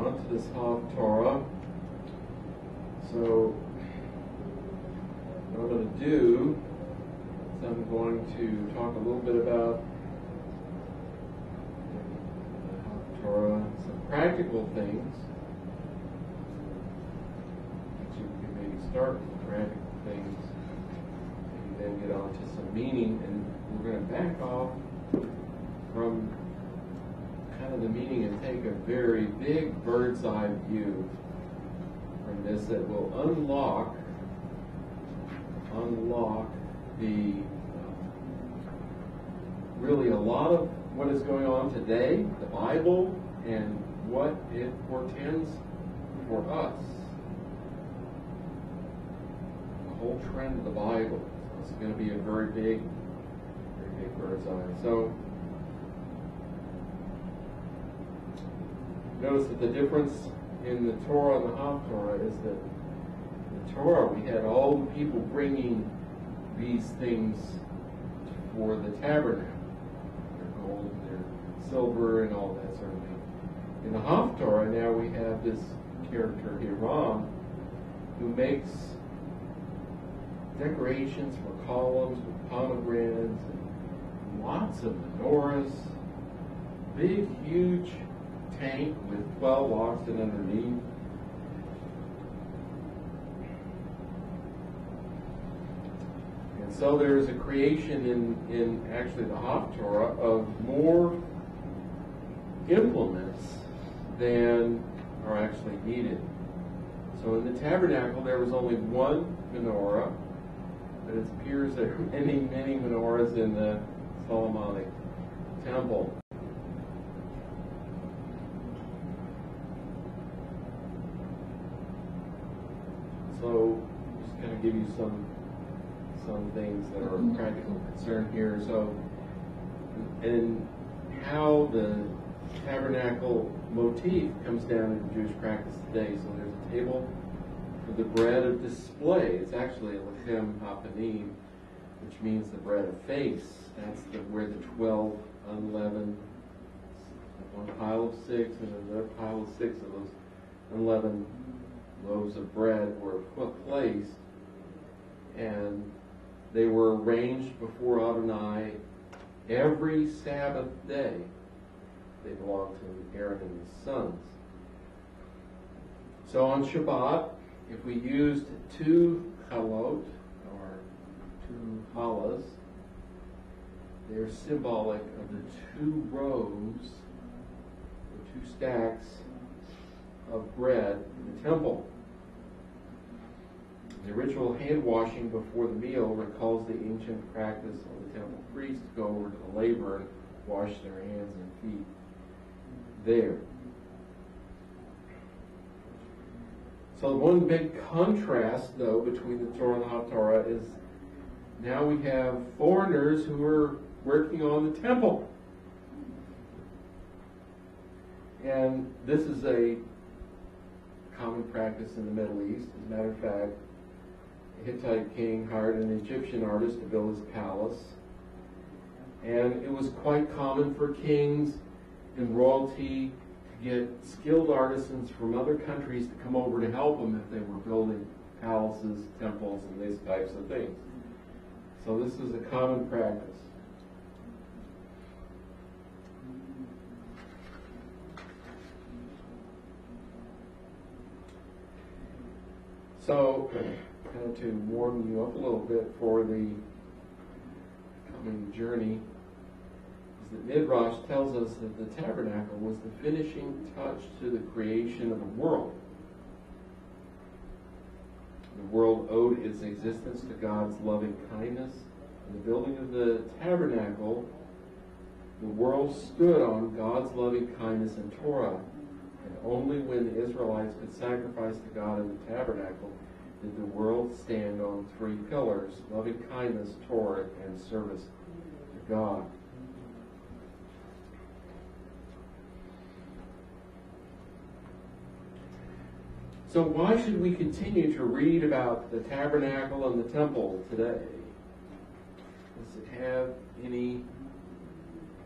onto this Torah. So what I'm going to do is I'm going to talk a little bit about the Torah, some practical things. Actually, we can maybe start with practical things and then get on to some meaning, and we're going to back off from kind of the meaning and take a very big bird's eye view from this that will unlock the really a lot of what is going on today, the Bible, and what it portends for us. The whole trend of the Bible. It's going to be a very big bird's eye. So notice that the difference in the Torah and the Haftorah is that in the Torah we had all the people bringing these things for the tabernacle, their gold, their silver, and all that sort of thing. In the Haftorah now we have this character Hiram who makes decorations for columns with pomegranates and lots of menorahs, big huge tank with 12 oxen underneath. And so there's a creation in actually the Haftorah of more implements than are actually needed. So in the tabernacle there was only one menorah, but it appears there are many, many menorahs in the Solomonic temple. So just kind of give you some things that are of practical concern here. So, and how the tabernacle motif comes down in Jewish practice today. So there's a table for the bread of display. It's actually a lechem hapanim, which means the bread of face. That's where the 12 unleavened, one pile of 6 and another pile of 6 of those unleavened loaves of bread were placed, and they were arranged before Adonai every Sabbath day. They belonged to Aaron and his sons. So on Shabbat, if we used 2 chalot, or 2 challahs, they're symbolic of the 2 rows, the 2 stacks of bread in the temple. The ritual hand washing before the meal recalls the ancient practice of the temple priests to go over to the laver and wash their hands and feet there. So one big contrast, though, between the Torah and the Haftorah is now we have foreigners who are working on the temple. And this is a common practice in the Middle East. As a matter of fact, the Hittite king hired an Egyptian artist to build his palace. And it was quite common for kings and royalty to get skilled artisans from other countries to come over to help them if they were building palaces, temples, and these types of things. So this is a common practice. So, kind of to warm you up a little bit for the coming journey, is that Midrash tells us that the tabernacle was the finishing touch to the creation of the world. The world owed its existence to God's loving kindness. In the building of the tabernacle, the world stood on God's loving kindness and Torah. And only when the Israelites could sacrifice to God in the tabernacle did the world stand on 3 pillars: loving kindness, Torah, and service to God. So why should we continue to read about the tabernacle and the temple today? Does it have any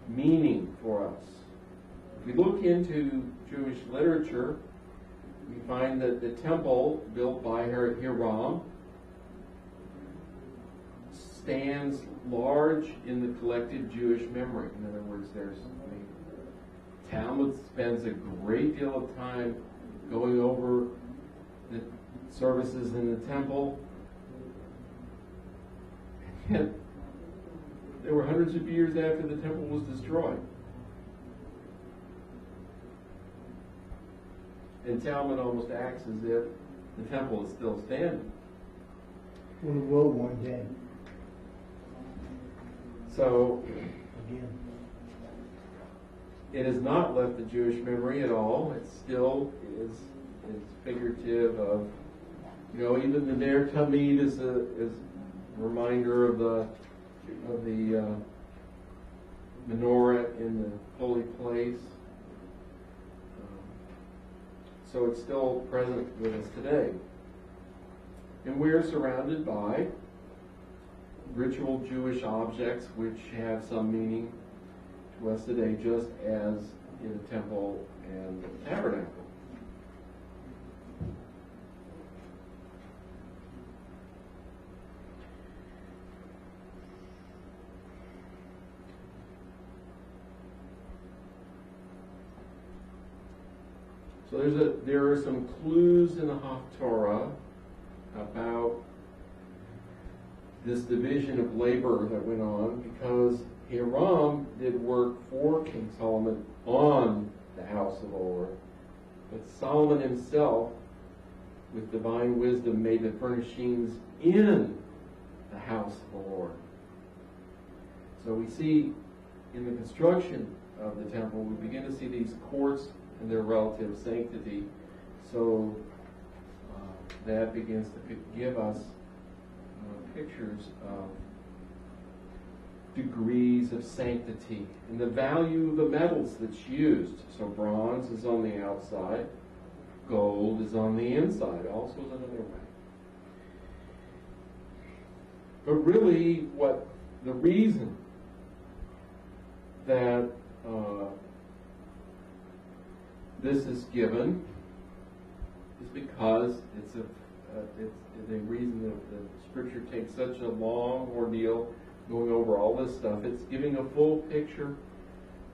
meaning for us? If we look into Jewish literature, we find that the temple built by Hiram stands large in the collective Jewish memory. In other words, the Talmud spends a great deal of time going over the services in the temple. And there were hundreds of years after the temple was destroyed. And Talmud almost acts as if the temple is still standing. Well, it will one day. So, Again. it has not left the Jewish memory at all. It still is figurative of, even the Ner Tamid is a reminder of the menorah in the holy place. So it's still present with us today. And we're surrounded by ritual Jewish objects which have some meaning to us today, just as in the temple and the tabernacle. So there are some clues in the Haftorah about this division of labor that went on, because Hiram did work for King Solomon on the house of the Lord, but Solomon himself, with divine wisdom, made the furnishings in the house of the Lord. So we see in the construction of the temple, we begin to see these courts and their relative sanctity. So that begins to give us pictures of degrees of sanctity and the value of the metals that's used. So bronze is on the outside, gold is on the inside, also is another way. But really, what the reason that this is given is because it's the reason that the Scripture takes such a long ordeal going over all this stuff. It's giving a full picture,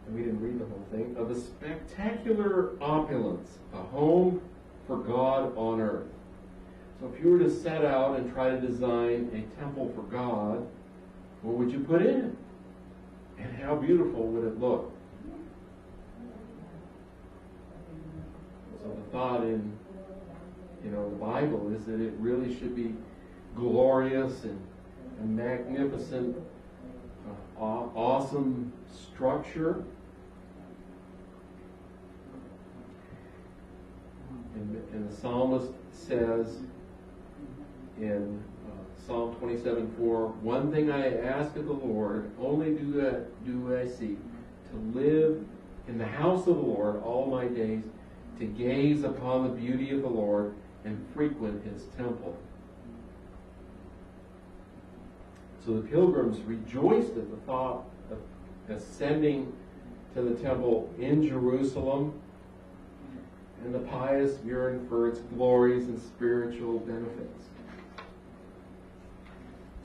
and we didn't read the whole thing, of a spectacular opulence, a home for God on earth. So if you were to set out and try to design a temple for God, what would you put in it? And how beautiful would it look? So the thought in the Bible is that it really should be glorious and magnificent, awesome structure. And the psalmist says in Psalm 27:4, "One thing I ask of the Lord, only do I seek, to live in the house of the Lord all my days, to gaze upon the beauty of the Lord and frequent his temple." So the pilgrims rejoiced at the thought of ascending to the temple in Jerusalem, and the pious yearned for its glories and spiritual benefits.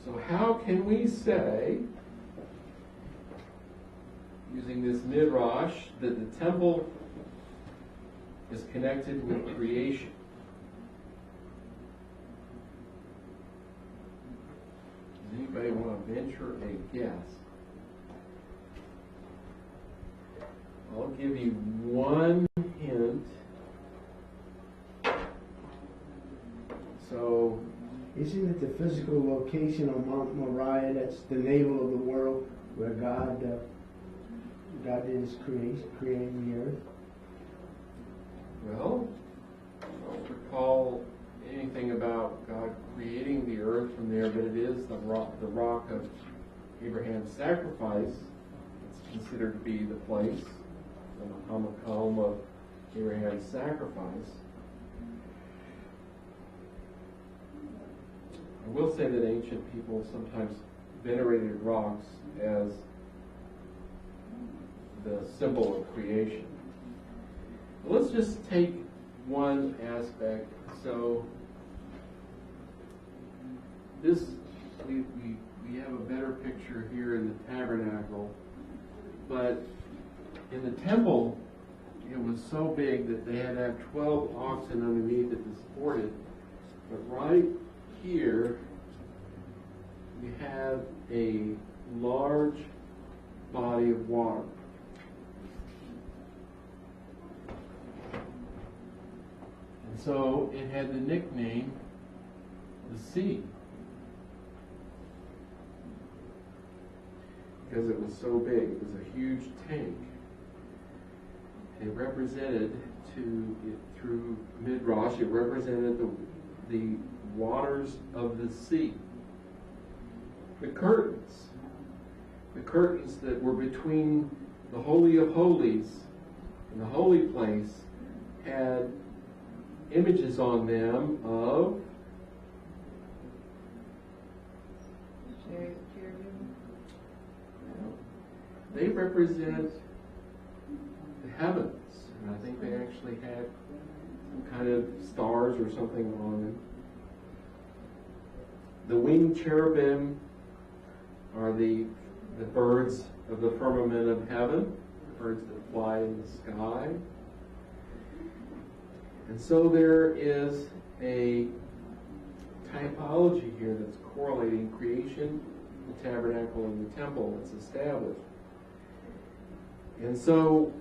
So how can we say, using this midrash, that the temple is connected with creation? Does anybody want to venture a guess? I'll give you one hint. So, isn't it the physical location on Mount Moriah that's the navel of the world, where God did His creating the earth? Well, I don't recall anything about God creating the earth from there, but it is the rock of Abraham's sacrifice. It's considered to be the place, the home of Abraham's sacrifice. I will say that ancient people sometimes venerated rocks as the symbol of creation. let's just take one aspect. So this, we have a better picture here in the tabernacle, but in the temple, it was so big that they had to have 12 oxen underneath it to support it. But right here, we have a large body of water. And so it had the nickname, the sea, because it was so big. It was a huge tank. It represented, through Midrash, it represented the waters of the sea. The curtains that were between the Holy of Holies and the holy place had images on them of they represent the heavens, and I think they actually had some kind of stars or something on them. The winged cherubim are the birds of the firmament of heaven, the birds that fly in the sky. And so there is a typology here that's correlating creation, the tabernacle, and the temple that's established. And so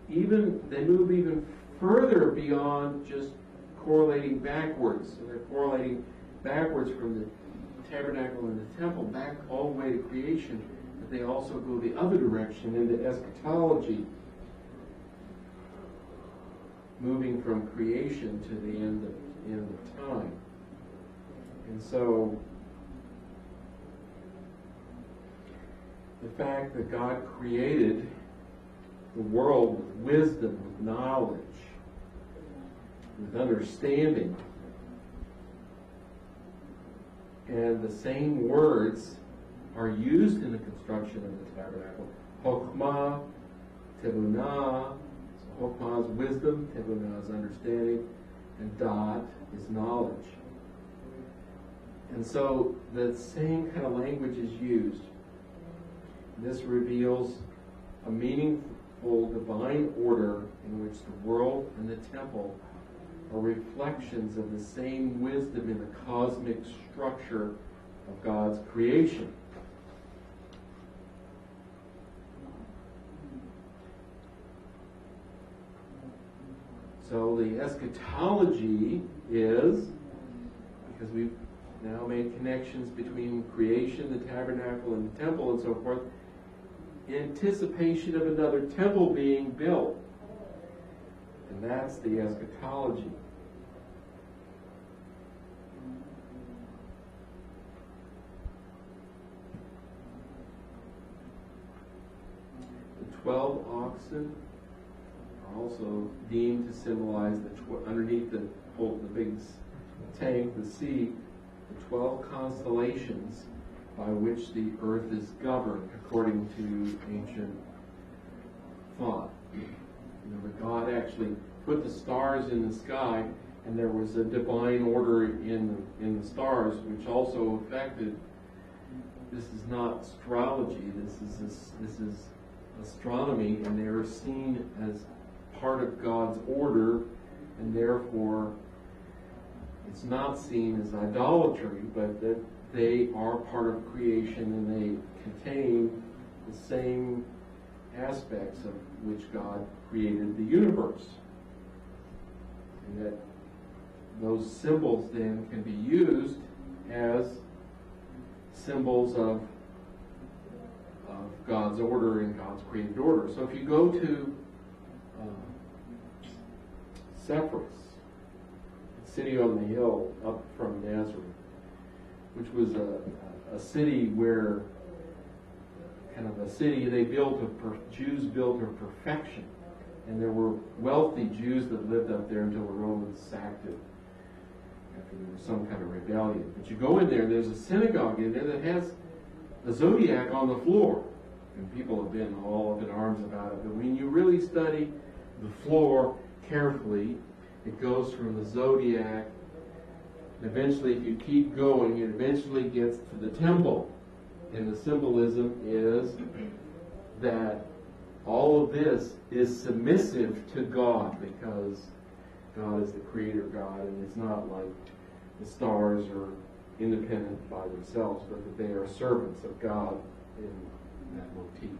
they move even further beyond just correlating backwards. So they're correlating backwards from the tabernacle and the temple back all the way to creation, but they also go the other direction into eschatology, moving from creation to the end of time. And so the fact that God created the world with wisdom, with knowledge, with understanding, and the same words are used in the construction of the tabernacle. Chokmah, Tevunah. So Chokmah is wisdom, Tevunah is understanding, and Dot is knowledge. And so the same kind of language is used. This reveals a meaningful divine order in which the world and the temple are reflections of the same wisdom in the cosmic structure of God's creation. So the eschatology is, because we've now made connections between creation, the tabernacle, and the temple, and so forth, anticipation of another temple being built. And that's the eschatology. The 12 oxen are also deemed to symbolize underneath the big tank, the sea, the 12 constellations by which the earth is governed according to ancient thought. You know, that God actually put the stars in the sky, and there was a divine order in the stars, which also affected. This is not astrology. This is astronomy, and they are seen as part of God's order, and therefore it's not seen as idolatry, but that they are part of creation and they contain the same aspects of which God created the universe. And that those symbols then can be used as symbols of God's order and God's created order. So if you go to Sepphoris, the city on the hill up from Nazareth, which was a city where, kind of a city Jews built of perfection. And there were wealthy Jews that lived up there until the Romans sacked it after there was some kind of rebellion. But you go in there, and there's a synagogue in there that has a zodiac on the floor. and people have been all up in arms about it. But when you really study the floor carefully, it goes from the zodiac. And eventually, if you keep going, it eventually gets to the temple. And the symbolism is that all of this is submissive to God, because God is the creator God, and it's not like the stars are independent by themselves, but that they are servants of God in that motif.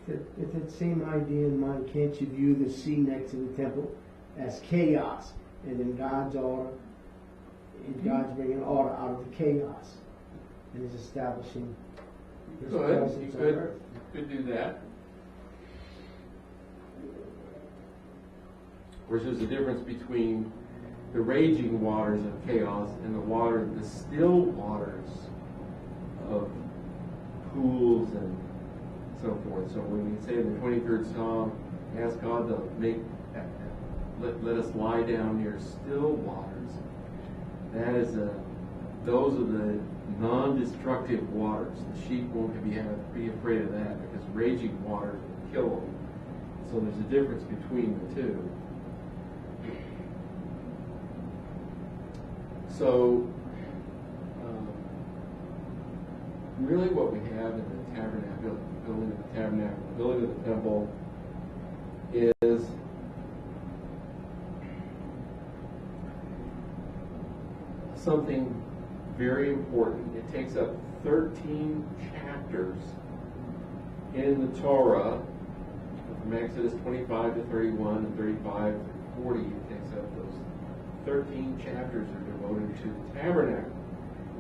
With that same idea in mind, can't you view the sea next to the temple as chaos, and then God's order, and God's bringing order out of the chaos, and is establishing His presence on earth? You could do that. Of course, there's a difference between the raging waters of chaos and the still waters of pools and so forth. So when we say in the 23rd Psalm, ask God to let us lie down near still waters, that is those are the non-destructive waters. The sheep won't be afraid of that, because raging waters will kill them. So there's a difference between the two. So, really what we have in the tabernacle, building of the tabernacle, building of the temple, is something very important. It takes up 13 chapters in the Torah, from Exodus 25 to 31 and 35 to 40. It takes up those 13 chapters are devoted to the tabernacle.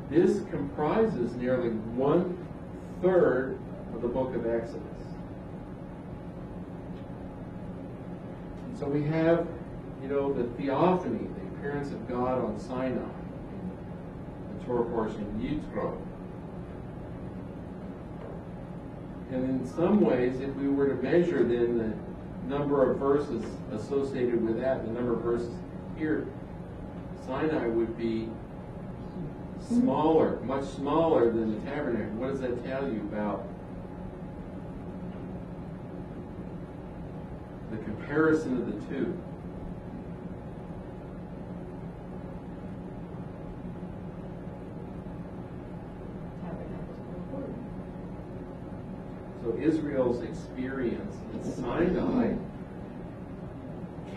This comprises nearly 1/3 of the book of Exodus. So we have, the theophany, the appearance of God on Sinai, the Torah portion, Yitro. And in some ways, if we were to measure then the number of verses associated with that, the number of verses here, Sinai would be smaller, much smaller than the tabernacle. What does that tell you about the comparison of the two? So Israel's experience at Sinai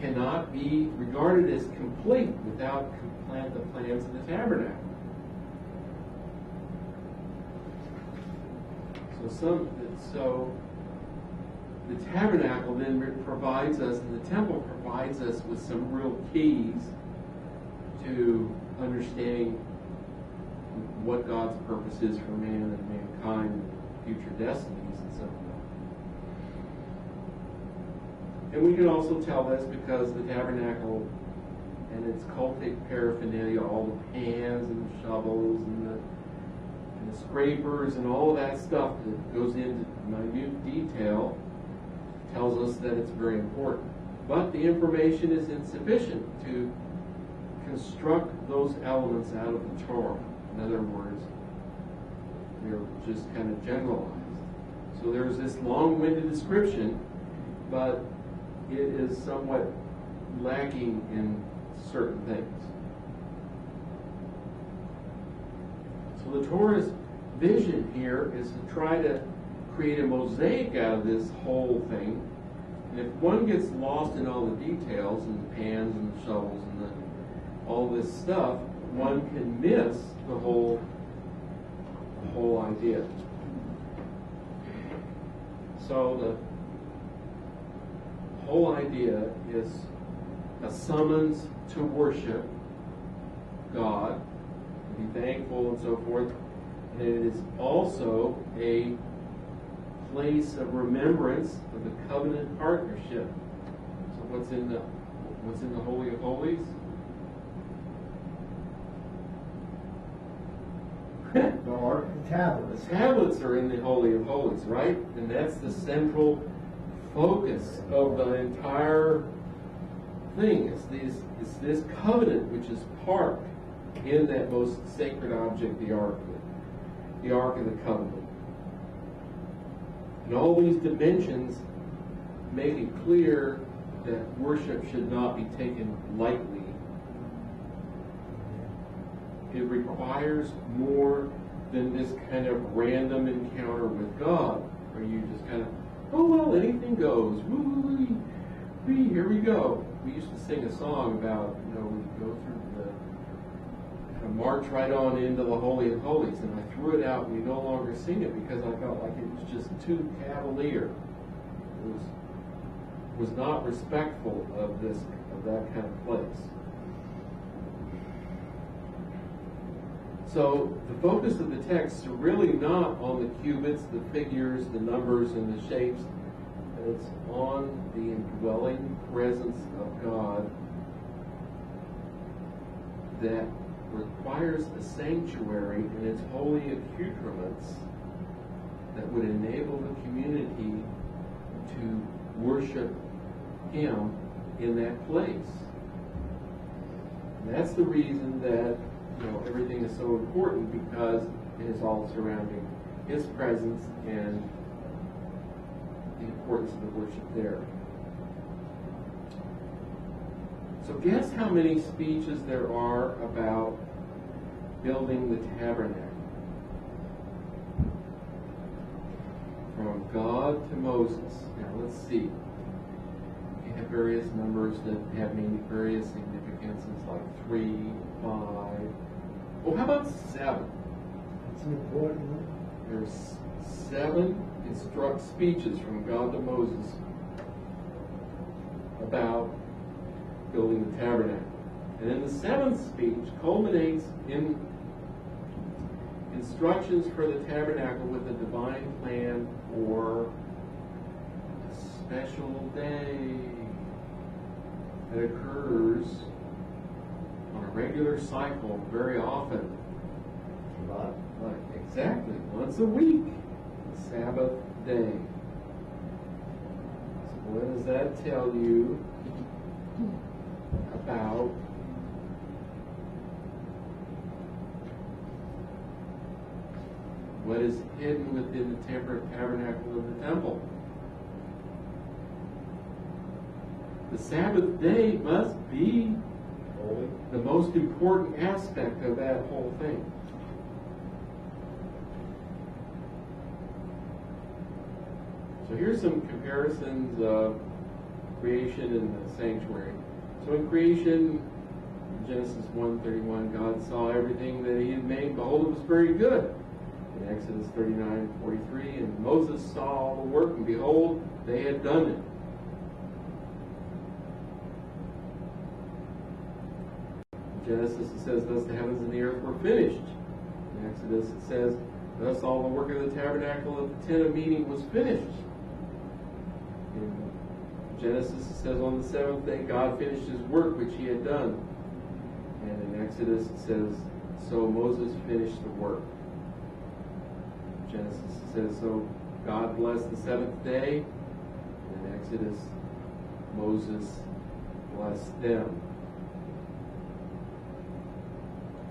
cannot be regarded as complete without the plans of the tabernacle. So the tabernacle then provides us, and the temple provides us with some real keys to understanding what God's purpose is for man and mankind, future destinies and so on. And we can also tell this because the tabernacle and its cultic paraphernalia, all the pans and the shovels and the scrapers and all of that stuff that goes into minute detail, tells us that it's very important. But the information is insufficient to construct those elements out of the Torah. In other words, they're just kind of generalized. So there's this long-winded description, but it is somewhat lacking in certain things. So the Torah's vision here is to try to create a mosaic out of this whole thing. And if one gets lost in all the details and the pans and the shovels and all this stuff, one can miss the whole idea. So the whole idea is a summons to worship God, to be thankful and so forth. And it is also a place of remembrance of the covenant partnership. So what's in the Holy of Holies? The Ark, the tablets. The tablets are in the Holy of Holies, right? And that's the central focus of the entire thing. It's this covenant which is part in that most sacred object, the Ark of the Covenant. And all these dimensions make it clear that worship should not be taken lightly. It requires more than this kind of random encounter with God, where you just kind of, oh well, anything goes. Woo, wee, here we go. We used to sing a song about, we go through the march right on into the Holy of Holies, and I threw it out, and we no longer sing it because I felt like it was just too cavalier. It was not respectful of that kind of place. So the focus of the text is really not on the cubits, the figures, the numbers, and the shapes. It's on the indwelling presence of God that requires a sanctuary and its holy accoutrements that would enable the community to worship Him in that place. And that's the reason that everything is so important, because it is all surrounding His presence and the importance of the worship there. So guess how many speeches there are about building the tabernacle. From God to Moses. Now let's see. You have various numbers that have various significances, like 3, 5. Oh, how about 7? That's an important one. There's 7 instruct speeches from God to Moses about building the tabernacle. And then the 7th speech culminates in instructions for the tabernacle with a divine plan for a special day that occurs on a regular cycle very often. Exactly, once a week, the Sabbath day. So what does that tell you about what is hidden within the tabernacle of the temple? The Sabbath day must be the most important aspect of that whole thing. So here's some comparisons of creation and the sanctuary. So in creation, Genesis 1:31, God saw everything that He had made, behold, it was very good. In Exodus 39:43, and Moses saw all the work, and behold, they had done it. In Genesis it says, thus the heavens and the earth were finished. In Exodus it says, thus all the work of the tabernacle of the tent of meeting was finished. In Genesis it says, on the 7th day God finished His work which He had done. And in Exodus it says, so Moses finished the work. Genesis says, so God blessed the 7th day. And in Exodus, Moses blessed them.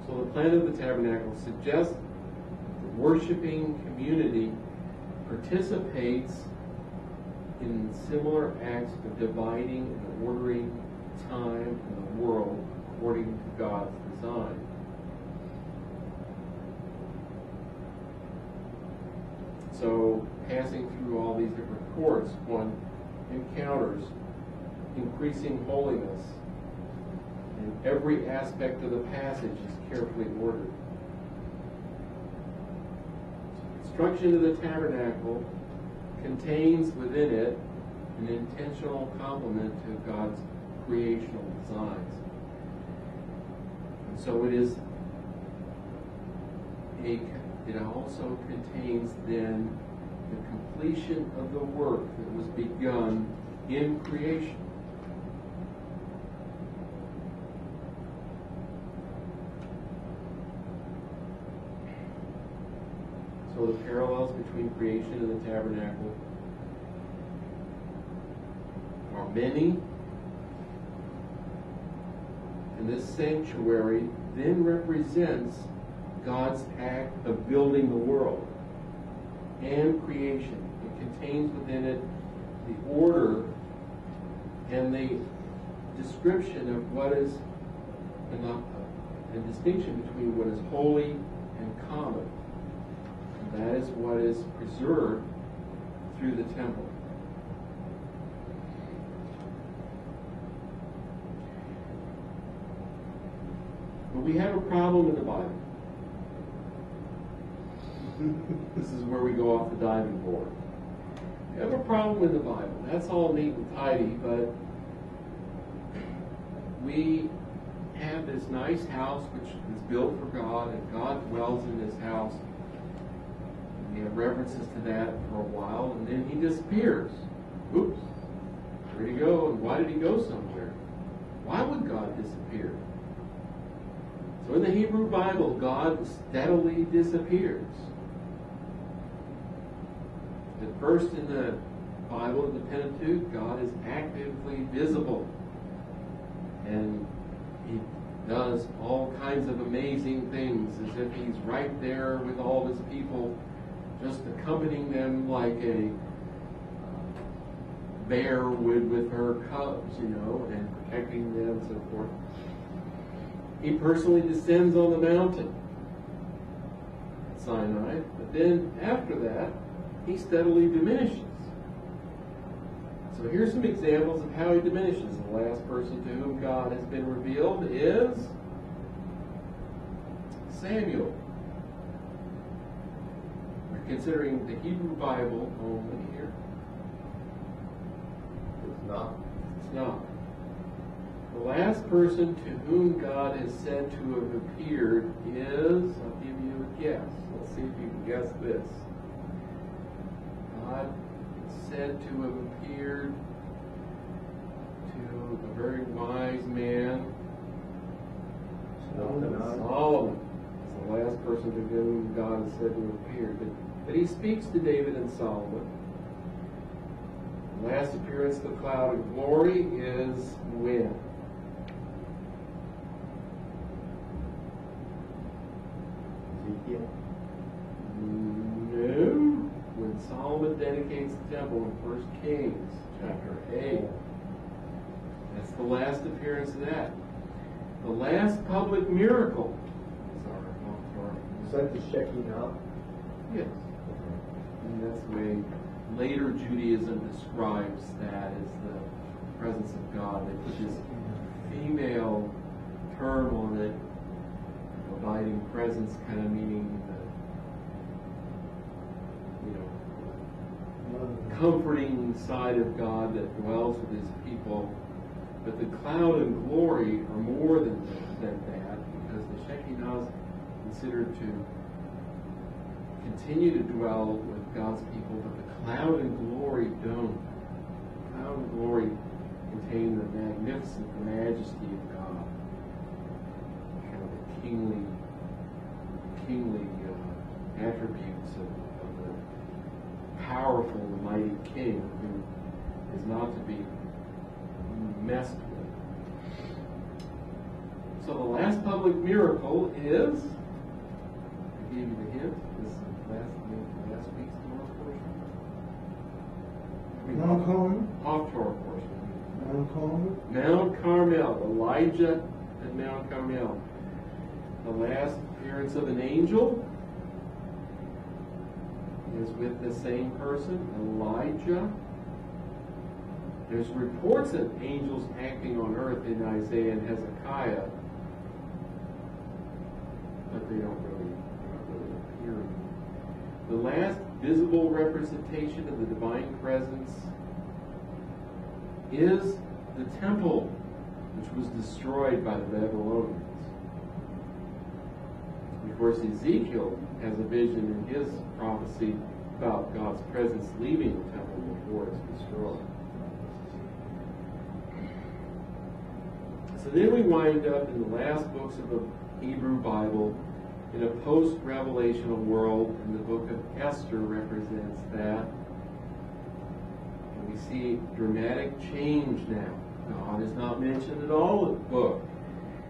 So the plan of the tabernacle suggests the worshiping community participates in similar acts of dividing and ordering time in the world according to God's design. So, passing through all these different courts, one encounters increasing holiness, and every aspect of the passage is carefully ordered. Construction of the tabernacle contains within it an intentional complement to God's creational designs. And so it also contains then the completion of the work that was begun in creation. So the parallels between creation and the tabernacle are many. And this sanctuary then represents God's act of building the world and creation. It contains within it the order and the description of what is a distinction between what is holy and common. And that is what is preserved through the temple. But we have a problem in the Bible. This is where we go off the diving board. We have a problem in the Bible. That's all neat and tidy, but we have this nice house which is built for God, and God dwells in this house. We have references to that for a while, and then he disappears. Oops. Where'd he go, and why did he go somewhere? Why would God disappear? So in the Hebrew Bible, God steadily disappears. At first in the Bible, in the Pentateuch, God is actively visible. And he does all kinds of amazing things as if he's right there with all his people, just accompanying them like a bear would with her cubs, and protecting them and so forth. He personally descends on the mountain at Sinai, but then after that, he steadily diminishes. So here's some examples of how he diminishes. The last person to whom God has been revealed is Samuel. We're considering the Hebrew Bible only here. It's not. It's not. The last person to whom God is said to have appeared is, I'll give you a guess. Let's see if you can guess this. God is said to have appeared to a very wise man. Solomon is the last person to whom God is said to have appeared. But he speaks to David and Solomon. The last appearance of the cloud of glory is when? Ezekiel. No. When Solomon dedicates the temple in 1 Kings chapter 8. That's the last appearance of that. The last public miracle is our Is that the Shekinah? Yes. And that's the way later Judaism describes that as the presence of God. They put this female term on it, abiding presence, kind of meaning comforting side of God that dwells with his people. But the cloud and glory are more than that, because the Shekinah is considered to continue to dwell with God's people, but the cloud and glory don't. The cloud and glory contain the magnificent, the majesty of God, kind of the kingly attributes of the powerful, the mighty king who is not to be messed with. So the last public miracle is, I gave you the hint, this last week's Torah portion. Mount Carmel? Off-Torah portion. Mount Carmel? Mount Carmel, Elijah at Mount Carmel. The last appearance of an angel is with the same person, Elijah. There's reports of angels acting on earth in Isaiah and Hezekiah, but they don't really appear. The last visible representation of the divine presence is the temple, which was destroyed by the Babylonians. Of course, Ezekiel has a vision in his prophecy about God's presence leaving the temple before it's destroyed. So then we wind up in the last books of the Hebrew Bible in a post-revelational world, and the book of Esther represents that. And we see dramatic change now. God is not mentioned at all in the book.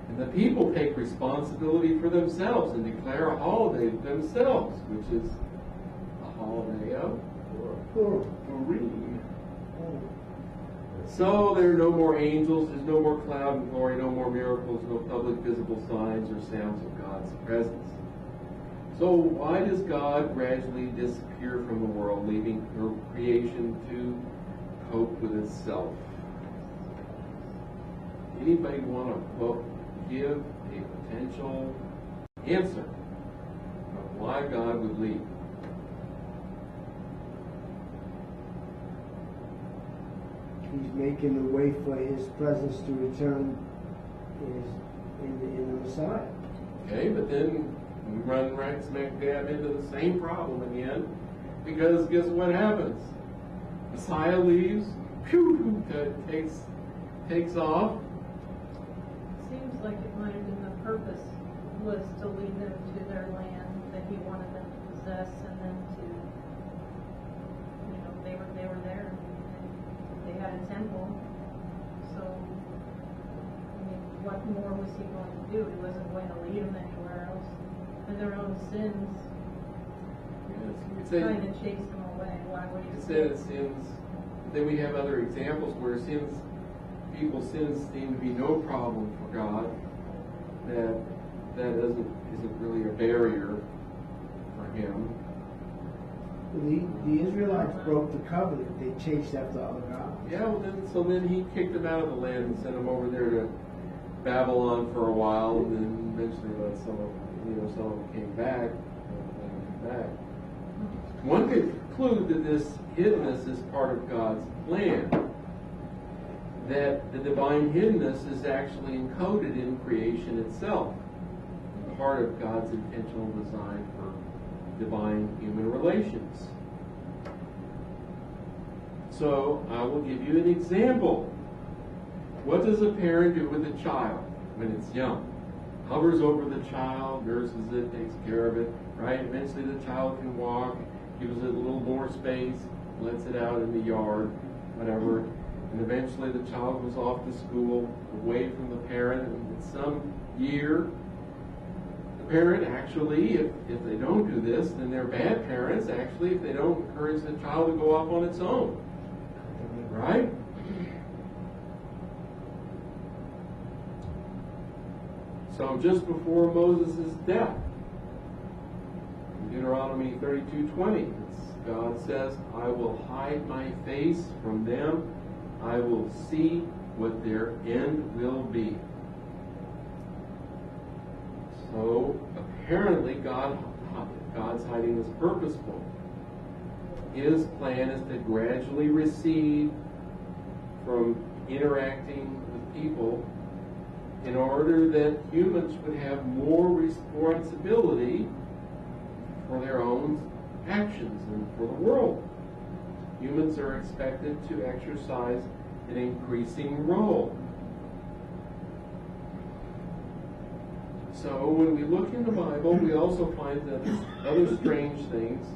And the people take responsibility for themselves and declare a holiday themselves, which is a holiday of Plural. Urim. Oh. So there are no more angels, there's no more cloud and glory, no more miracles, no public visible signs or sounds of God's presence. So why does God gradually disappear from the world, leaving her creation to cope with itself? Anybody want to give a potential answer of why God would leave? He's making the way for his presence to return in the Messiah. Okay, but then we run right smack dab into the same problem again, because guess what happens? Messiah leaves, takes off. Seems like it might have been the purpose was to lead them to their land that he wanted them to possess, and then to, they were there. They had a temple, so what more was he going to do? He wasn't going to lead them anywhere else. And their own sins trying to chase them away. Why would he? It said it sins. Then we have other examples where people's sins seem to be no problem for God. That isn't really a barrier for him. The Israelites broke the covenant. They chased after other gods. Yeah, well then he kicked them out of the land and sent them over there to Babylon for a while, and then eventually let some of them came back. One could conclude that this hiddenness is part of God's plan. That the divine hiddenness is actually encoded in creation itself, part of God's intentional design for divine human relations. So I will give you an example. What does a parent do with a child when it's young? Hovers over the child, nurses it, takes care of it, right? Eventually the child can walk, gives it a little more space, lets it out in the yard, whatever. And eventually the child goes off to school, away from the parent, and in some year, the parent actually, if they don't do this, then they're bad parents, actually, if they don't encourage the child to go off on its own. Right? So just before Moses' death, in Deuteronomy 32:20, God says, I will hide my face from them. I will see what their end will be. So apparently God's hiding is purposeful. His plan is to gradually recede from interacting with people in order that humans would have more responsibility for their own actions and for the world. Humans are expected to exercise an increasing role. So when we look in the Bible, we also find that other strange things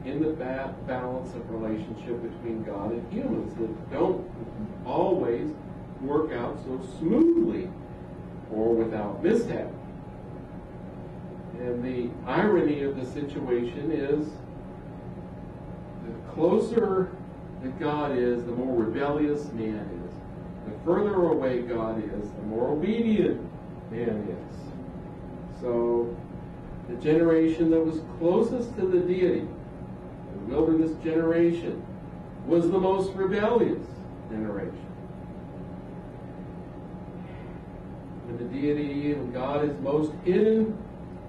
in the balance of relationship between God and humans that don't always work out so smoothly or without mishap. And the irony of the situation is the closer that God is, the more rebellious man is. The further away God is, the more obedient man is. So the generation that was closest to the deity, the wilderness generation, was the most rebellious generation. When the deity and God is most hidden,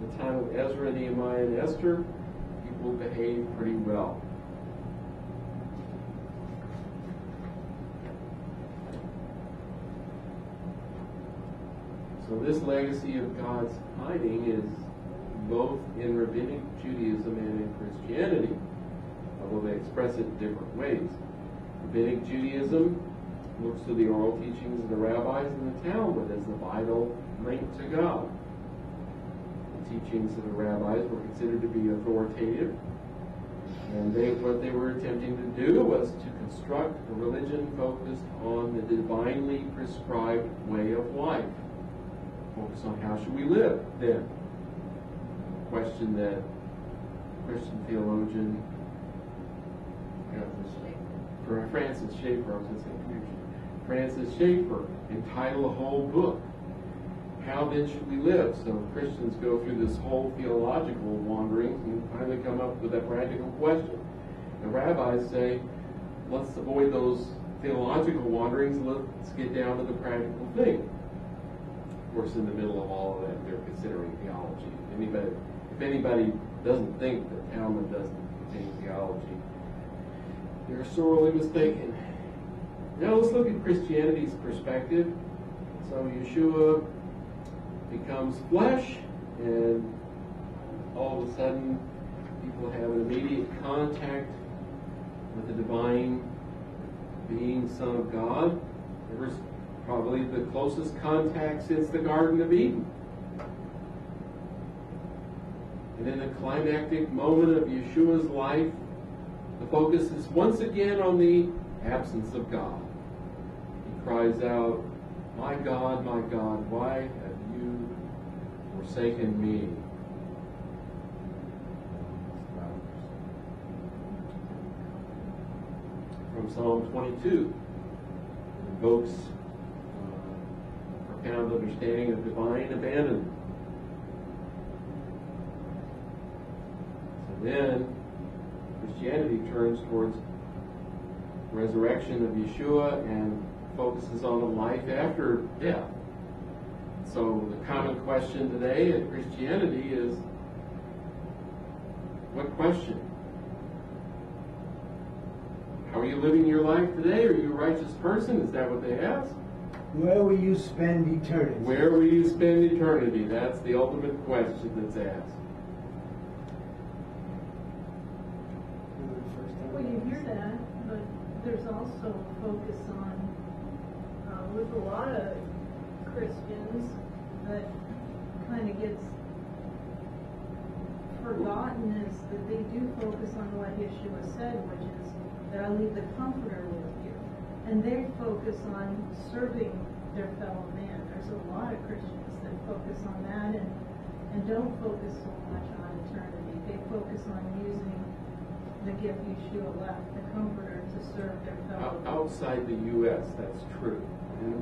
the time of Ezra, Nehemiah, and Esther, people behave pretty well. So this legacy of God's hiding is both in Rabbinic Judaism and in Christianity, although they express it in different ways. Rabbinic Judaism looks to the oral teachings of the rabbis and the Talmud as the vital link to God. The teachings of the rabbis were considered to be authoritative, and what they were attempting to do was to construct a religion focused on the divinely prescribed way of life. Focus on how should we live then. Question that Christian theologian Francis Schaeffer, I was going to say Francis Schaeffer, entitled a whole book, How Then Should We Live? So Christians go through this whole theological wandering and finally come up with a practical question. The rabbis say, let's avoid those theological wanderings, let's get down to the practical thing. Of course, in the middle of all of that, they're considering theology. If anybody doesn't think that Talmud doesn't contain theology, they're sorely mistaken. Now let's look at Christianity's perspective. So Yeshua becomes flesh, and all of a sudden people have an immediate contact with the divine being, Son of God. It was probably the closest contact since the Garden of Eden. And in the climactic moment of Yeshua's life, the focus is once again on the absence of God. He cries out, my God, why have you forsaken me?" From Psalm 22, it invokes a profound understanding of divine abandonment. So then, Christianity turns towards resurrection of Yeshua and focuses on a life after death. So the common question today in Christianity is, what question? How are you living your life today? Are you a righteous person? Is that what they ask? Where will you spend eternity? Where will you spend eternity? That's the ultimate question that's asked. Well, you hear that, but there's also a focus on, with a lot of Christians, that kind of gets forgotten, is that they do focus on what Yeshua said, which is that I leave the Comforter with you. And they focus on serving their fellow man. There's a lot of Christians that focus on that and don't focus so much on eternity. They focus on using the gift Yeshua left, the Comforter, to serve their fellow. Outside the U.S., that's true. And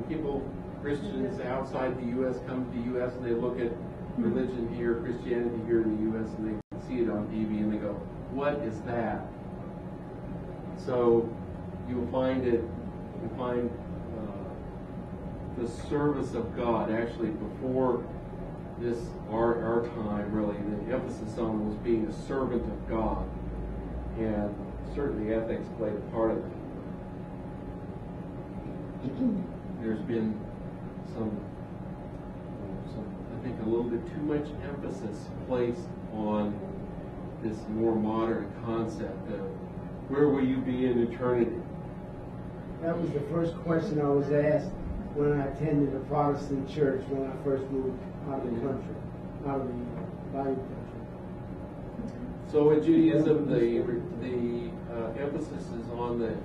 Christians outside the U.S. come to the U.S. and they look at religion here, Christianity here in the U.S., and they see it on TV and they go, what is that? So you'll find the service of God actually before this, our time really, the emphasis on was being a servant of God. And certainly ethics played a part of it. There's been some, I think, a little bit too much emphasis placed on this more modern concept of where will you be in eternity? That was the first question I was asked when I attended a Protestant church when I first moved out of the country, out of the Bible country. So in Judaism, the emphasis is on the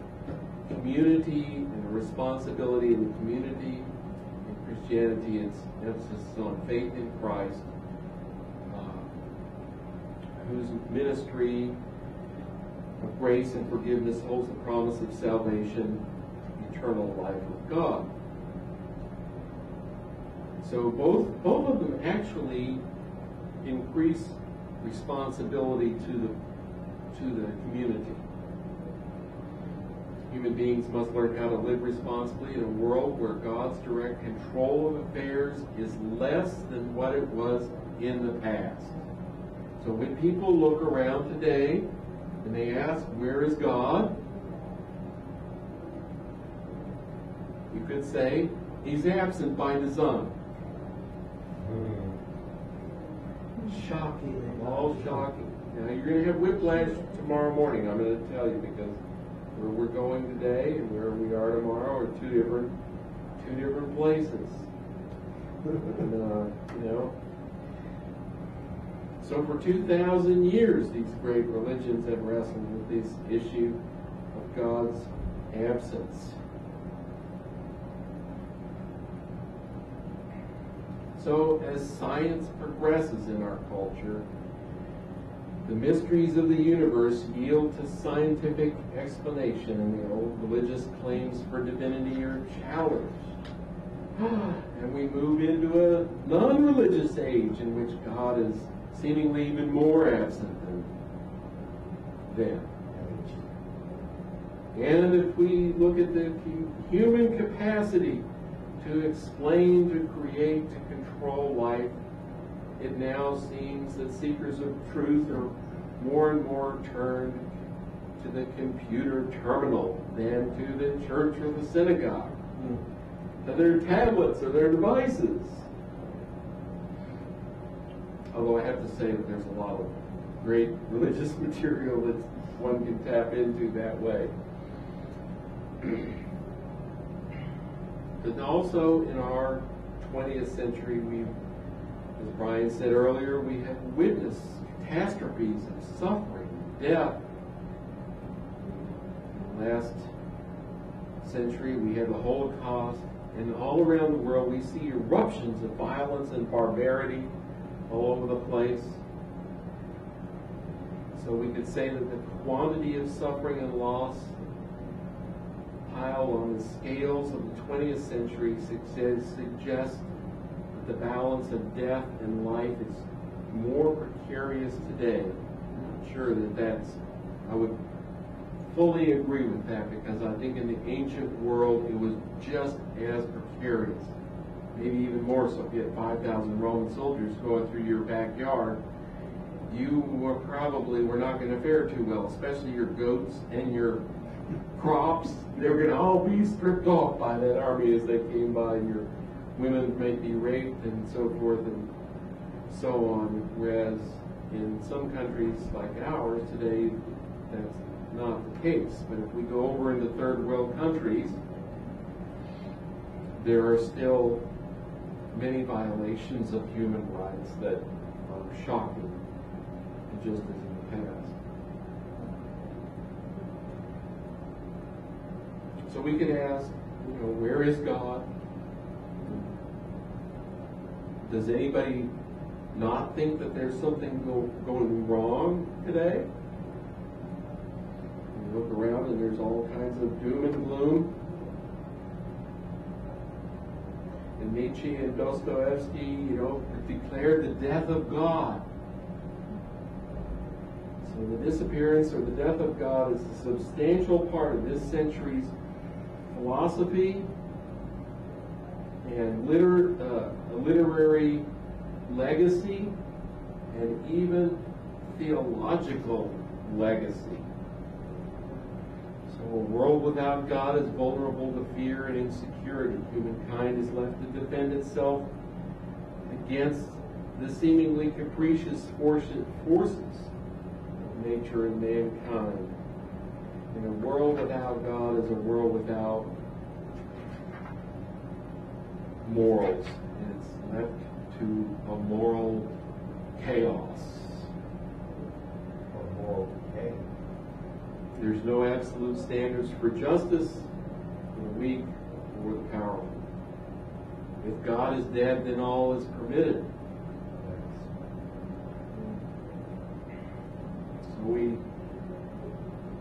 community and the responsibility of the community. In Christianity, its emphasis is on faith in Christ, whose ministry of grace and forgiveness holds the promise of salvation, eternal life with God. So both of them actually increase responsibility to the community. Human beings must learn how to live responsibly in a world where God's direct control of affairs is less than what it was in the past. So when people look around today and they ask, where is God? You could say, he's absent by design. Shocking. All shocking. Now you're going to have whiplash tomorrow morning, I'm going to tell you, because where we're going today and where we are tomorrow are two different places. And, so for 2,000 years, these great religions have wrestled with this issue of God's absence. So as science progresses in our culture, The mysteries of the universe yield to scientific explanation, and the old religious claims for divinity are challenged. And we move into a non-religious age in which God is seemingly even more absent than then. And if we look at the human capacity to explain, to create, to control life, it now seems that seekers of truth are more and more turned to the computer terminal than to the church or the synagogue, to their tablets or their devices. Although I have to say that there's a lot of great religious material that one can tap into that way. But also in our 20th century, as Brian said earlier, we have witnessed catastrophes of suffering, death. In the last century, we had the Holocaust, and all around the world we see eruptions of violence and barbarity all over the place. So we could say that the quantity of suffering and loss piled on the scales of the 20th century suggests that the balance of death and life is more precarious today. I'm not sure that I would fully agree with that, because I think in the ancient world it was just as precarious, maybe even more so. If you had 5,000 Roman soldiers going through your backyard, you were not going to fare too well, especially your goats and your crops. They were going to all be stripped off by that army as they came by, and your women might be raped and so forth and so on. Whereas in some countries like ours today, that's not the case. But if we go over into third world countries, there are still many violations of human rights that are shocking, just as in the past. So we could ask, where is God? Does anybody not think that there's something going wrong today? You look around and there's all kinds of doom and gloom. And Nietzsche and Dostoevsky, declared the death of God. So the disappearance or the death of God is a substantial part of this century's philosophy and literary legacy, and even theological legacy. So a world without God is vulnerable to fear and insecurity. Humankind is left to defend itself against the seemingly capricious forces of nature and mankind. And a world without God is a world without morals. And it's left to a moral chaos. Or moral decay. There's no absolute standards for justice for the weak or the powerful. If God is dead, then all is permitted. So we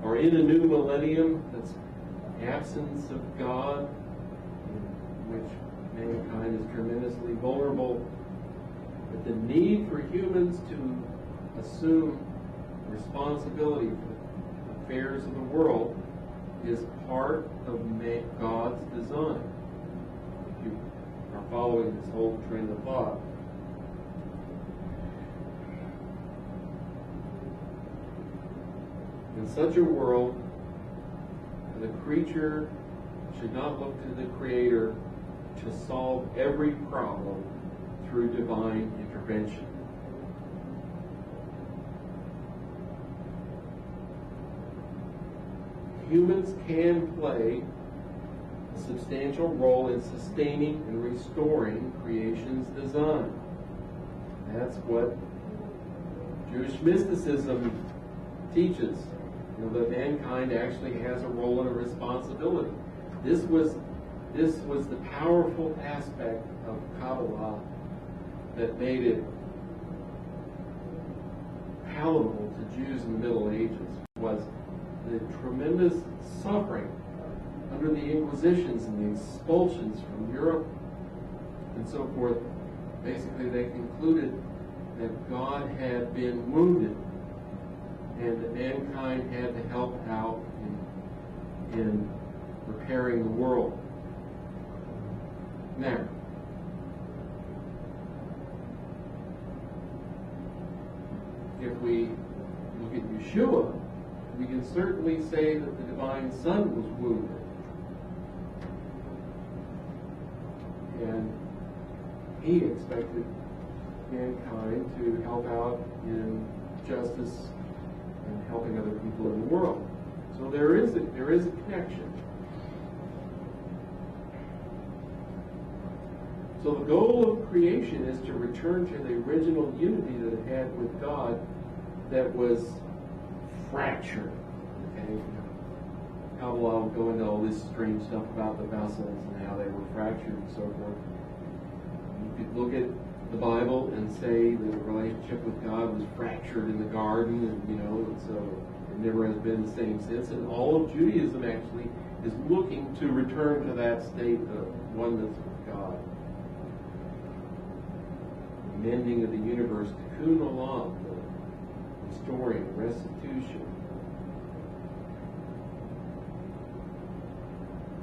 are in a new millennium that's absence of God, in which mankind is tremendously vulnerable. But the need for humans to assume responsibility for the affairs of the world is part of God's design. If you are following this whole train of thought. In such a world, the creature should not look to the Creator to solve every problem through divine intervention. Humans can play a substantial role in sustaining and restoring creation's design. That's what Jewish mysticism teaches. That mankind actually has a role and a responsibility. This was the powerful aspect of Kabbalah that made it palatable to Jews in the Middle Ages was the tremendous suffering under the Inquisitions and the expulsions from Europe and so forth. Basically, they concluded that God had been wounded and that mankind had to help out in repairing the world. Now, if we look at Yeshua, we can certainly say that the Divine Son was wounded. And he expected mankind to help out in justice and helping other people in the world. So there is a connection. So the goal of creation is to return to the original unity that it had with God that was fractured. Okay? Kabbalah will go into all this strange stuff about the vessels and how they were fractured and so forth. You could look at the Bible and say that the relationship with God was fractured in the garden, and so it never has been the same since. And all of Judaism actually is looking to return to that state of oneness with God. The mending of the universe, tikkun olam, the restoring, restitution.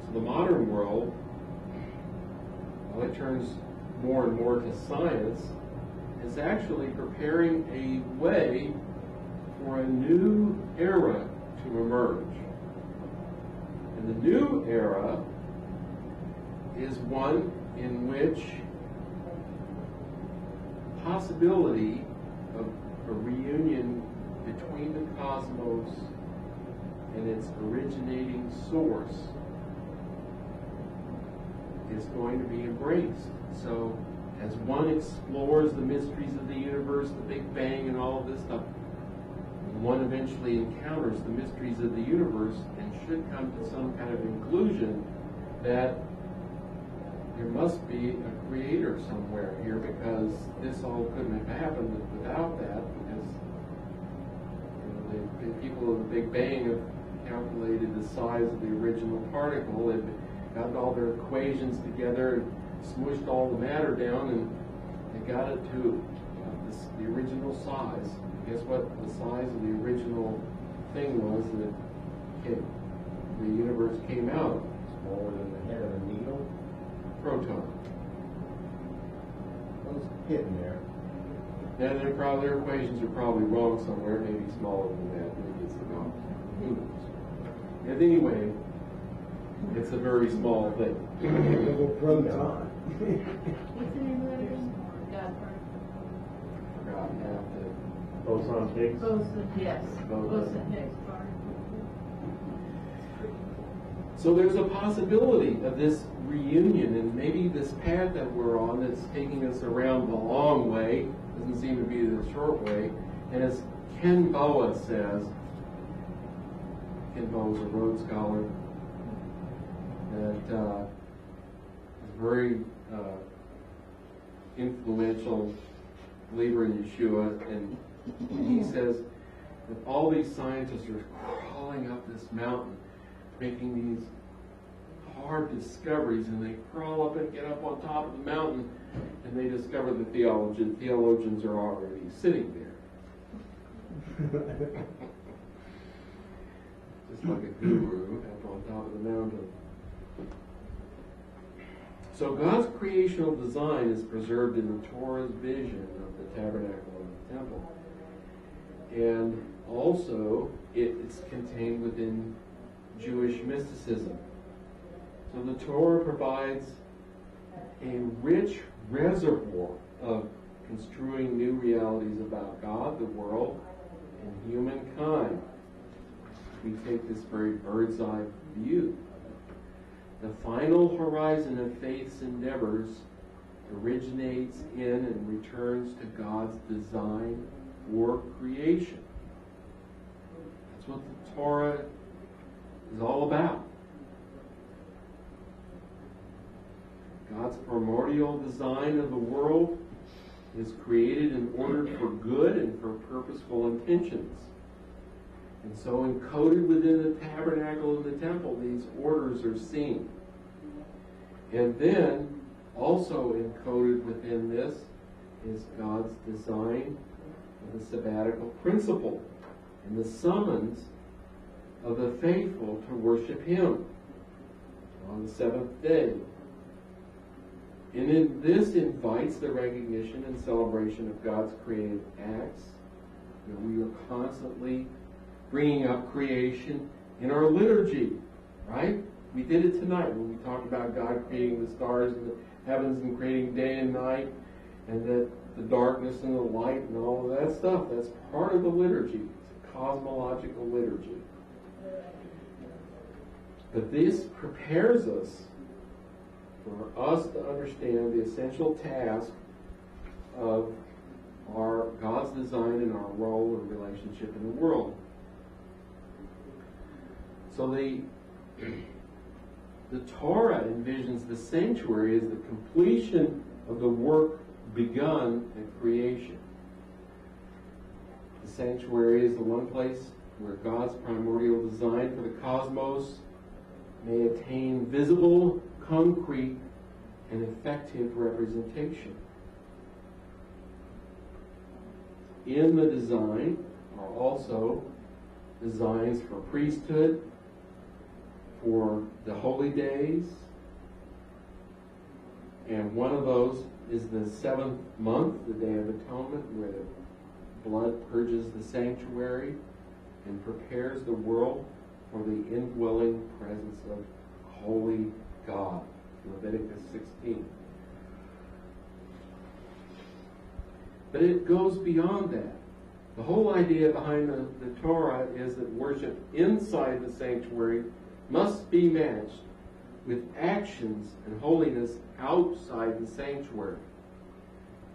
So the modern world, while it turns more and more to science, is actually preparing a way for a new era to emerge. And the new era is one in which possibility of a reunion between the cosmos and its originating source is going to be embraced. So as one explores the mysteries of the universe, the Big Bang and all of this stuff, one eventually encounters the mysteries of the universe and should come to some kind of conclusion that there must be a creator somewhere here, because this all couldn't have happened without that, because the people of the Big Bang have calculated the size of the original particle. They've gotten all their equations together and smushed all the matter down, and they got it to the original size. Guess what the size of the original thing was that the universe came out of? Smaller than the head of a needle. Proton. Well, it's hidden there. And their equations are probably wrong somewhere, maybe smaller than that, maybe it's about. Who knows? And anyway, it's a very small thing. Little proton. What's the name of that again? God Forgot half the. Boson Higgs. Boson, yes. Boson. Boson Higgs particle. So there's a possibility of this reunion, and maybe this path that we're on that's taking us around the long way doesn't seem to be the short way. And as Ken Boa says, Ken Boa is a Rhodes Scholar, that is a very influential believer in Yeshua, and he says that all these scientists are crawling up this mountain, making these hard discoveries, and they crawl up and get up on top of the mountain, and they discover the theologians are already sitting there. Just like a guru up on top of the mountain. So God's creational design is preserved in the Torah's vision of the tabernacle and the temple. And also, it's contained within Jewish mysticism. So the Torah provides a rich reservoir of construing new realities about God, the world, and humankind. We take this very bird's eye view. The final horizon of faith's endeavors originates in and returns to God's design for creation. That's what the Torah is all about. God's primordial design of the world is created and ordered for good and for purposeful intentions. And so encoded within the tabernacle and the temple, these orders are seen. And then, also encoded within this is God's design of the sabbatical principle and the summons of the faithful to worship Him on the seventh day. And this invites the recognition and celebration of God's creative acts. We are constantly bringing up creation in our liturgy, right? We did it tonight when we talked about God creating the stars and the heavens and creating day and night, and that the darkness and the light and all of that stuff. That's part of the liturgy. It's a cosmological liturgy. But this prepares us for us to understand the essential task of our God's design and our role and relationship in the world. So the Torah envisions the sanctuary as the completion of the work begun at creation. The sanctuary is the one place where God's primordial design for the cosmos may attain visible, concrete, and effective representation. In the design are also designs for priesthood, for the holy days, and one of those is the seventh month, the Day of Atonement, where the blood purges the sanctuary and prepares the world for the indwelling presence of holy God. Leviticus 16. But it goes beyond that. The whole idea behind the Torah is that worship inside the sanctuary must be matched with actions and holiness outside the sanctuary.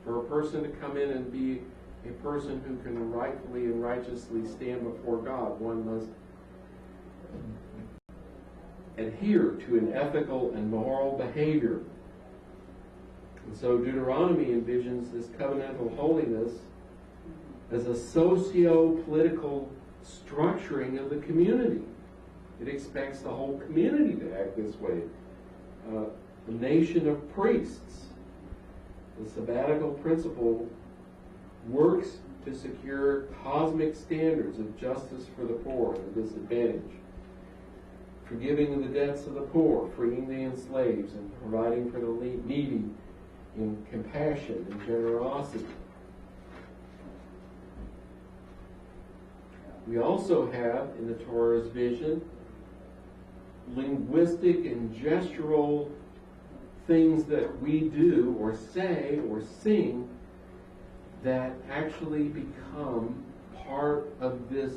For a person to come in and be a person who can rightfully and righteously stand before God, one must adhere to an ethical and moral behavior. And so Deuteronomy envisions this covenantal holiness as a socio-political structuring of the community. It expects the whole community to act this way. A nation of priests. The sabbatical principle works to secure cosmic standards of justice for the poor and the disadvantaged, forgiving the debts of the poor, freeing the enslaved, and providing for the needy in compassion and generosity. We also have, in the Torah's vision, linguistic and gestural things that we do or say or sing that actually become part of this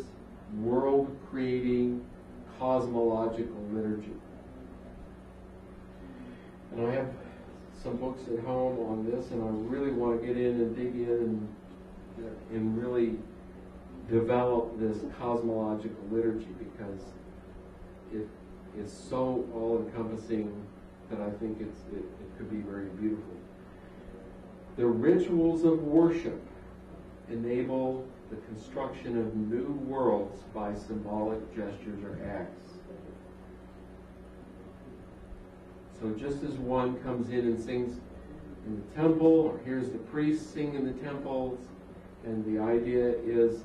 world-creating cosmological liturgy. And I have some books at home on this, and I really want to get in and dig in and really develop this cosmological liturgy, because it is so all-encompassing that I think it could be very beautiful. The rituals of worship enable the construction of new worlds by symbolic gestures or acts. So just as one comes in and sings in the temple, or hears the priests sing in the temples, and the idea is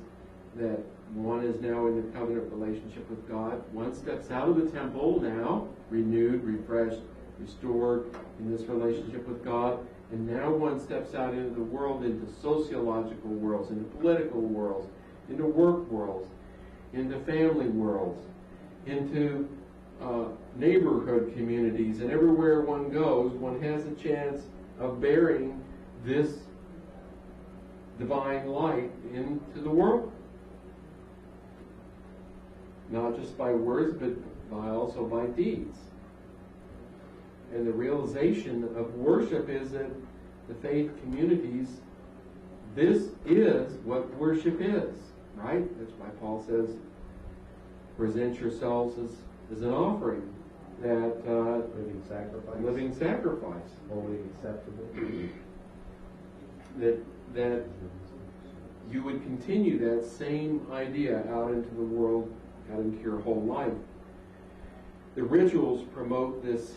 that one is now in the covenant relationship with God, one steps out of the temple now, renewed, refreshed, restored in this relationship with God, and now one steps out into the world, into sociological worlds, into political worlds, into work worlds, into family worlds, into neighborhood communities, and everywhere one goes, one has a chance of bearing this divine light into the world. Not just by words, but also by deeds. And the realization of worship is that the faith communities, this is what worship is, right? That's why Paul says, present yourselves as an offering, that living sacrifice, wholly acceptable. that you would continue that same idea out into the world, out into your whole life. The rituals promote this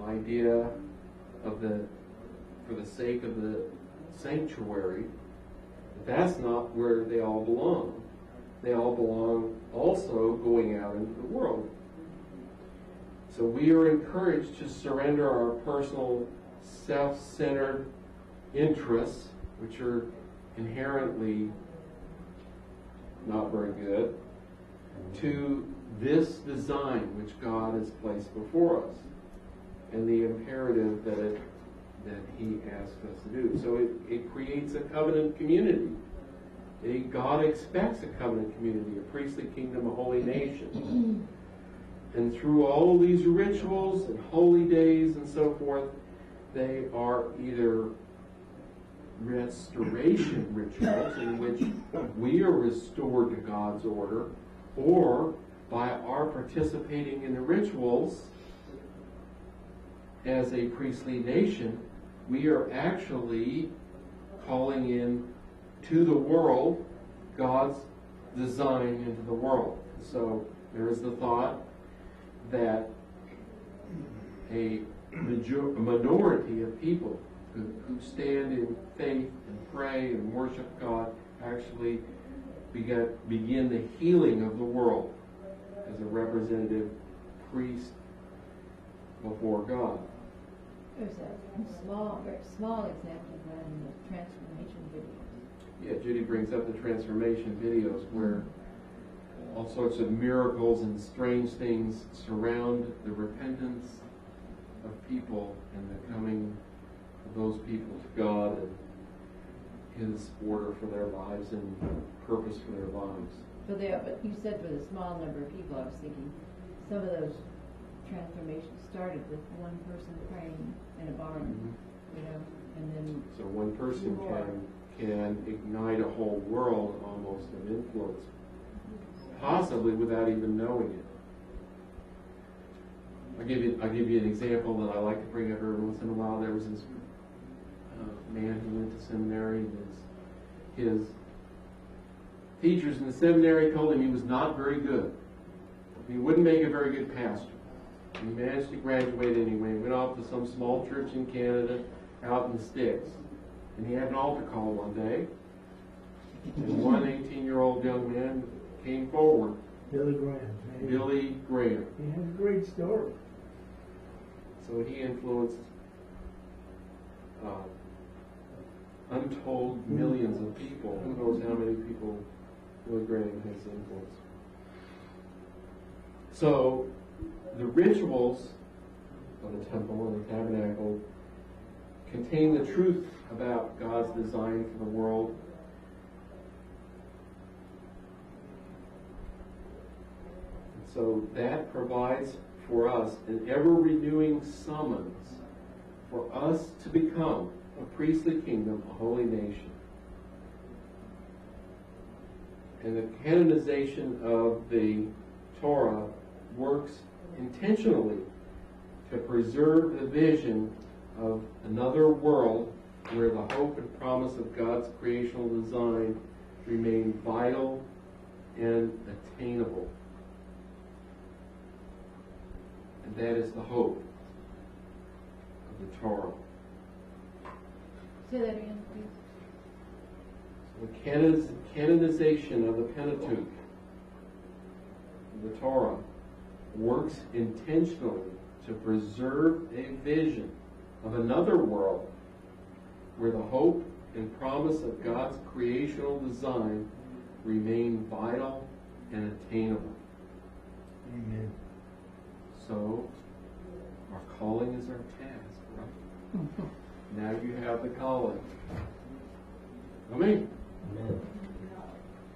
idea of for the sake of the sanctuary. That's not where they all belong. They all belong also going out into the world. So we are encouraged to surrender our personal self-centered interests, which are inherently not very good, to this design which God has placed before us and the imperative that He asks us to do. So it creates a covenant community. God expects a covenant community, a priestly kingdom, a holy nation. And through all of these rituals and holy days and so forth, they are either restoration rituals in which we are restored to God's order, or by our participating in the rituals as a priestly nation, we are actually calling in to the world God's design into the world. So there is the thought that a minority of people who stand in faith and pray and worship God actually begin the healing of the world as a representative priest before God. There's a very small example of that in the transformation videos. Yeah, Judy brings up the transformation videos where all sorts of miracles and strange things surround the repentance of people and the coming of those people to God and His order for their lives and purpose for their lives. But you said with a small number of people, I was thinking some of those transformations started with one person praying in a barn, and then so one person can ignite a whole world almost of influence, possibly without even knowing it. I'll give you an example that I like to bring up every once in a while. There was this man who went to seminary, and his teachers in the seminary told him he was not very good. He wouldn't make a very good pastor. He managed to graduate anyway. He went off to some small church in Canada, out in the sticks. And he had an altar call one day. And one 18-year-old young man came forward. Billy Graham. Billy Graham. He has a great story. So he influenced untold millions of people. Who knows how many people Billy Graham has influenced. So the rituals of the temple and the tabernacle contain the truth about God's design for the world. And so that provides for us an ever-renewing summons for us to become a priestly kingdom, a holy nation. And the canonization of the Torah works intentionally to preserve the vision of another world where the hope and promise of God's creational design remain vital and attainable. And that is the hope of the Torah. say that again, please. The canonization of the Pentateuch, the Torah, works intentionally to preserve a vision of another world where the hope and promise of God's creational design remain vital and attainable. Amen. So, our calling is our task, right? Now you have the calling. Amen. Amen.